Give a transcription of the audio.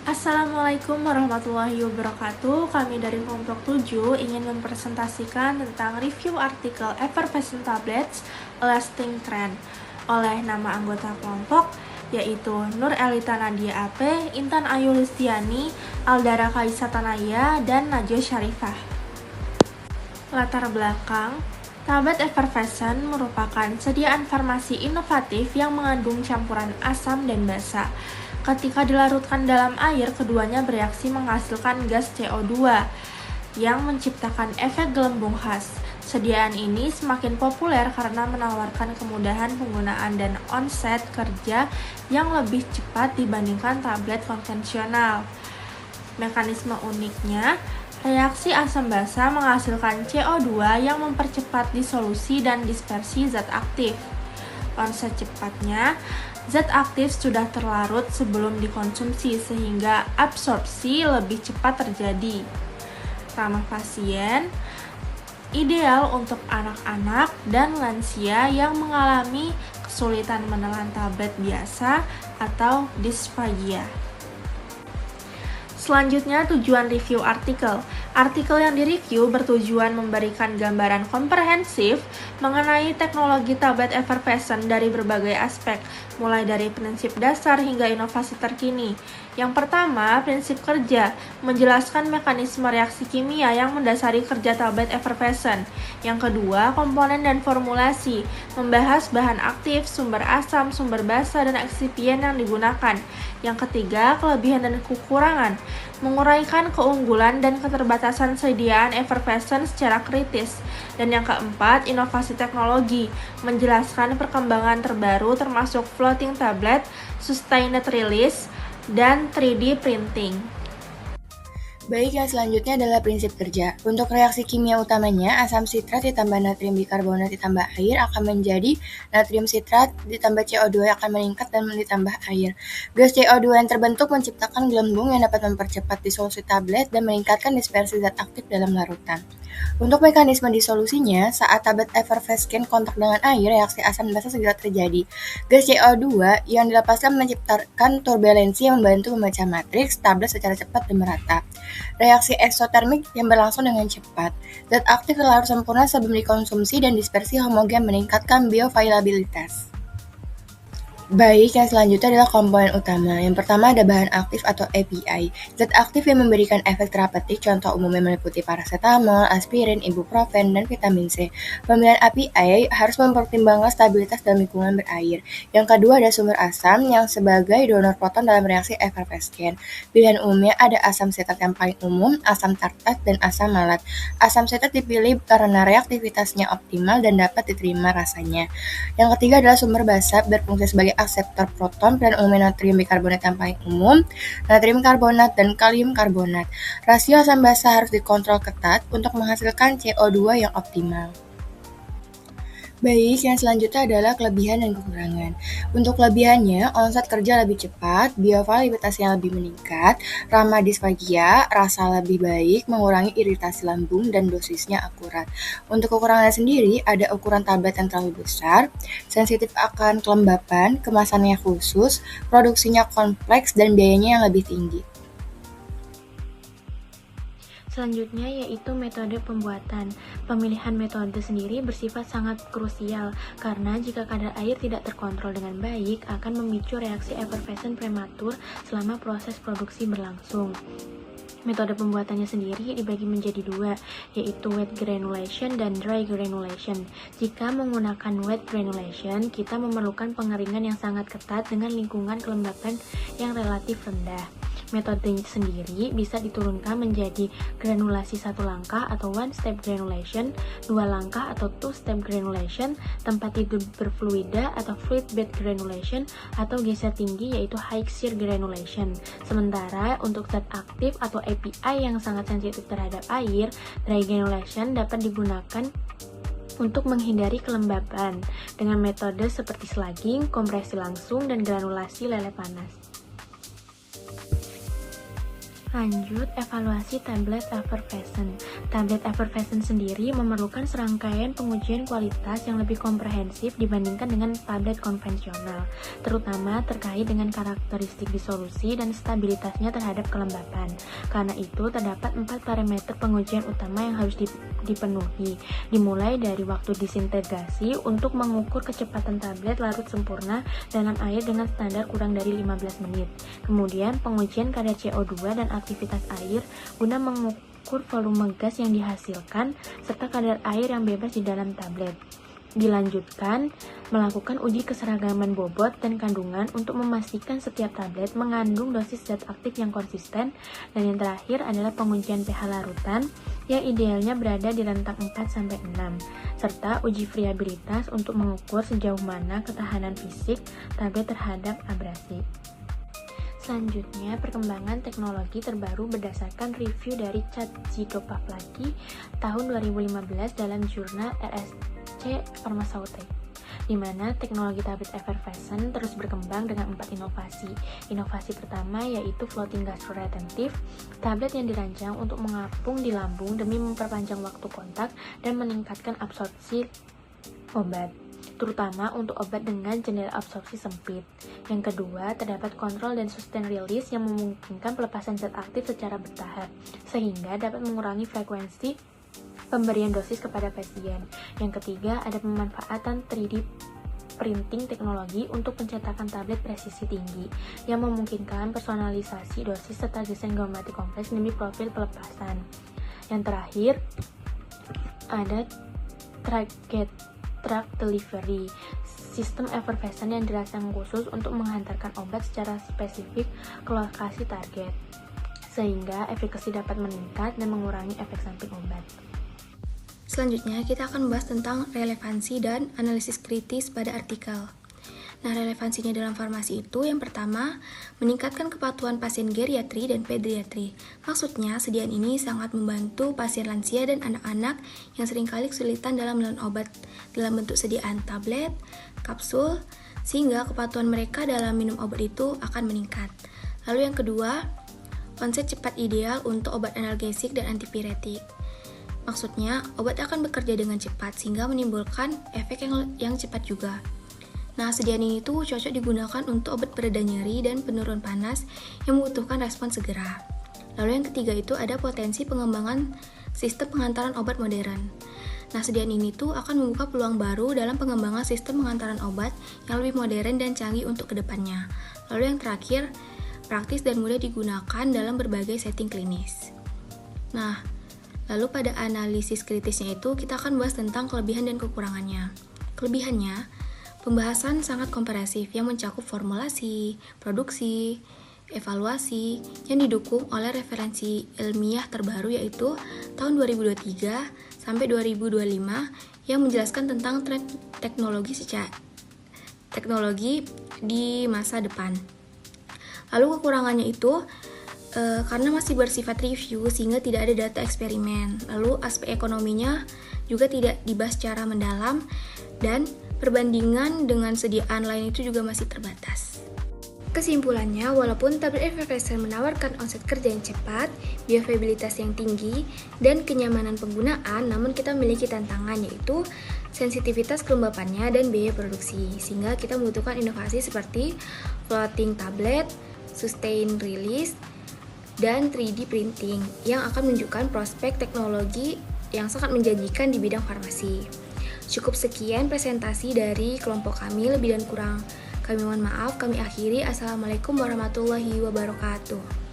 Assalamualaikum warahmatullahi wabarakatuh. Kami dari kelompok 7 ingin mempresentasikan tentang review artikel Effervescent Tablets A Lasting Trend oleh nama anggota kelompok yaitu Nur Elita Nadia AP, Intan Ayu Listiani, Aldara Kaisa Tanaya, dan Najwa Syarifah. Latar belakang, tablet Effervescent merupakan sediaan farmasi inovatif yang mengandung campuran asam dan basa. Ketika dilarutkan dalam air, keduanya bereaksi menghasilkan gas CO2 yang menciptakan efek gelembung khas. Sediaan ini semakin populer karena menawarkan kemudahan penggunaan dan onset kerja yang lebih cepat dibandingkan tablet konvensional. Mekanisme uniknya, reaksi asam basa menghasilkan CO2 yang mempercepat disolusi dan dispersi zat aktif. Onset cepatnya, zat aktif sudah terlarut sebelum dikonsumsi sehingga absorpsi lebih cepat terjadi. Ramah pasien, ideal untuk anak-anak dan lansia yang mengalami kesulitan menelan tablet biasa atau dysphagia. Selanjutnya, tujuan review artikel. Artikel yang direview bertujuan memberikan gambaran komprehensif mengenai teknologi tablet Effervescent dari berbagai aspek, mulai dari prinsip dasar hingga inovasi terkini. Yang pertama, prinsip kerja, menjelaskan mekanisme reaksi kimia yang mendasari kerja tablet Effervescent. Yang kedua, komponen dan formulasi, membahas bahan aktif, sumber asam, sumber basa, dan eksipien yang digunakan. Yang ketiga, kelebihan dan kekurangan, menguraikan keunggulan dan keterbatasan sediaan Effervescent secara kritis. Dan yang keempat, inovasi teknologi, menjelaskan perkembangan terbaru termasuk floating tablet, sustained release, dan 3D printing. Baik, yang selanjutnya adalah prinsip kerja. Untuk reaksi kimia utamanya, asam sitrat ditambah natrium bikarbonat ditambah air akan menjadi natrium sitrat ditambah CO2 yang akan meningkat dan ditambah air. Gas CO2 yang terbentuk menciptakan gelembung yang dapat mempercepat disolusi tablet dan meningkatkan dispersi zat aktif dalam larutan. Untuk mekanisme disolusinya, saat tablet Effervescent kontak dengan air, reaksi asam basa segera terjadi. Gas CO2 yang dilepaskan menciptakan turbulensi yang membantu memecah matriks tablet secara cepat dan merata. Reaksi eksotermik yang berlangsung dengan cepat. Zat aktif terlarut sempurna sebelum dikonsumsi dan dispersi homogen meningkatkan bioavailabilitas. Baik, yang selanjutnya adalah komponen utama. Yang pertama ada bahan aktif atau API. Zat aktif yang memberikan efek terapeutik, contoh umumnya meliputi paracetamol, aspirin, ibuprofen, dan vitamin C. Pemilihan API harus mempertimbangkan stabilitas dalam lingkungan berair. Yang kedua ada sumber asam yang sebagai donor proton dalam reaksi Effervescent. Pilihan umumnya ada asam sitrat yang paling umum, asam tartat, dan asam malat. Asam sitrat dipilih karena reaktivitasnya optimal dan dapat diterima rasanya. Yang ketiga adalah sumber basa berfungsi sebagai akseptor proton, dan umumnya natrium bikarbonat yang paling umum, natrium karbonat, dan kalium karbonat. Rasio asam basa harus dikontrol ketat untuk menghasilkan CO2 yang optimal. Baik, yang selanjutnya adalah kelebihan dan kekurangan. Untuk kelebihannya, onset kerja lebih cepat, bioavailabilitasnya lebih meningkat, ramah dysphagia, rasa lebih baik, mengurangi iritasi lambung, dan dosisnya akurat. Untuk kekurangannya sendiri, ada ukuran tablet yang terlalu besar, sensitif akan kelembapan, kemasannya khusus, produksinya kompleks, dan biayanya yang lebih tinggi. Selanjutnya yaitu metode pembuatan. Pemilihan metode sendiri bersifat sangat krusial karena jika kadar air tidak terkontrol dengan baik akan memicu reaksi Effervescent prematur selama proses produksi berlangsung. Metode pembuatannya sendiri dibagi menjadi dua, yaitu wet granulation dan dry granulation. Jika menggunakan wet granulation, kita memerlukan pengeringan yang sangat ketat dengan lingkungan kelembapan yang relatif rendah. Metode sendiri bisa diturunkan menjadi granulasi satu langkah atau one step granulation, dua langkah atau two step granulation, tempat tidur berfluida atau fluid bed granulation, atau geser tinggi yaitu high shear granulation. Sementara untuk zat aktif atau API yang sangat sensitif terhadap air, dry granulation dapat digunakan untuk menghindari kelembapan dengan metode seperti slugging, kompresi langsung, dan granulasi lele panas. Lanjut, evaluasi tablet effervescent. Tablet effervescent sendiri memerlukan serangkaian pengujian kualitas yang lebih komprehensif dibandingkan dengan tablet konvensional, terutama terkait dengan karakteristik disolusi dan stabilitasnya terhadap kelembapan. Karena itu, terdapat 4 parameter pengujian utama yang harus dipenuhi, dimulai dari waktu disintegrasi untuk mengukur kecepatan tablet larut sempurna dalam air dengan standar kurang dari 15 menit. Kemudian, pengujian kadar CO2 dan aktivitas air guna mengukur volume gas yang dihasilkan serta kadar air yang bebas di dalam tablet. Dilanjutkan, melakukan uji keseragaman bobot dan kandungan untuk memastikan setiap tablet mengandung dosis zat aktif yang konsisten, dan yang terakhir adalah pengujian pH larutan yang idealnya berada di rentang 4-6, serta uji friabilitas untuk mengukur sejauh mana ketahanan fisik tablet terhadap abrasi. Selanjutnya, perkembangan teknologi terbaru berdasarkan review dari Chatzidopahlaki tahun 2015 dalam jurnal RSC Pharmaceutics, di mana teknologi tablet effervescent terus berkembang dengan 4 inovasi. Inovasi pertama yaitu floating gastroretentive, tablet yang dirancang untuk mengapung di lambung demi memperpanjang waktu kontak dan meningkatkan absorpsi obat, terutama untuk obat dengan jendela absorpsi sempit. Yang kedua, terdapat kontrol dan sustain release yang memungkinkan pelepasan zat aktif secara bertahap, sehingga dapat mengurangi frekuensi pemberian dosis kepada pasien. Yang ketiga, ada pemanfaatan 3D printing teknologi untuk pencetakan tablet presisi tinggi, yang memungkinkan personalisasi dosis serta desain geometri kompleks demi profil pelepasan. Yang terakhir, ada drug delivery, sistem effervescent yang dirancang khusus untuk menghantarkan obat secara spesifik ke lokasi target, sehingga efikasi dapat meningkat dan mengurangi efek samping obat. Selanjutnya, kita akan membahas tentang relevansi dan analisis kritis pada artikel. Nah, relevansinya dalam farmasi itu yang pertama, meningkatkan kepatuhan pasien geriatri dan pediatri. Maksudnya, sediaan ini sangat membantu pasien lansia dan anak-anak yang seringkali kesulitan dalam menelan obat dalam bentuk sediaan tablet, kapsul, sehingga kepatuhan mereka dalam minum obat itu akan meningkat. Lalu yang kedua, onset cepat ideal untuk obat analgesik dan antipiretik. Maksudnya, obat akan bekerja dengan cepat sehingga menimbulkan efek yang cepat juga. Nah, sediaan ini tuh cocok digunakan untuk obat pereda nyeri dan penurun panas yang membutuhkan respon segera. Lalu yang ketiga itu ada potensi pengembangan sistem pengantaran obat modern. Nah, sediaan ini tuh akan membuka peluang baru dalam pengembangan sistem pengantaran obat yang lebih modern dan canggih untuk kedepannya. Lalu yang terakhir, praktis dan mudah digunakan dalam berbagai setting klinis. Nah, lalu pada analisis kritisnya itu kita akan bahas tentang kelebihan dan kekurangannya. Kelebihannya, pembahasan sangat komprehensif yang mencakup formulasi, produksi, evaluasi yang didukung oleh referensi ilmiah terbaru yaitu tahun 2023 sampai 2025 yang menjelaskan tentang tren teknologi di masa depan. Lalu kekurangannya itu karena masih bersifat review sehingga tidak ada data eksperimen. Lalu aspek ekonominya juga tidak dibahas secara mendalam dan perbandingan dengan sediaan lain itu juga masih terbatas. Kesimpulannya, walaupun tablet effervescent menawarkan onset kerja yang cepat, bioavailabilitas yang tinggi, dan kenyamanan penggunaan, namun kita memiliki tantangan yaitu sensitivitas kelembapannya dan biaya produksi, sehingga kita membutuhkan inovasi seperti floating tablet, sustain release, dan 3D printing yang akan menunjukkan prospek teknologi yang sangat menjanjikan di bidang farmasi. Cukup sekian presentasi dari kelompok kami, lebih dan kurang kami mohon maaf. Kami akhiri. Assalamualaikum warahmatullahi wabarakatuh.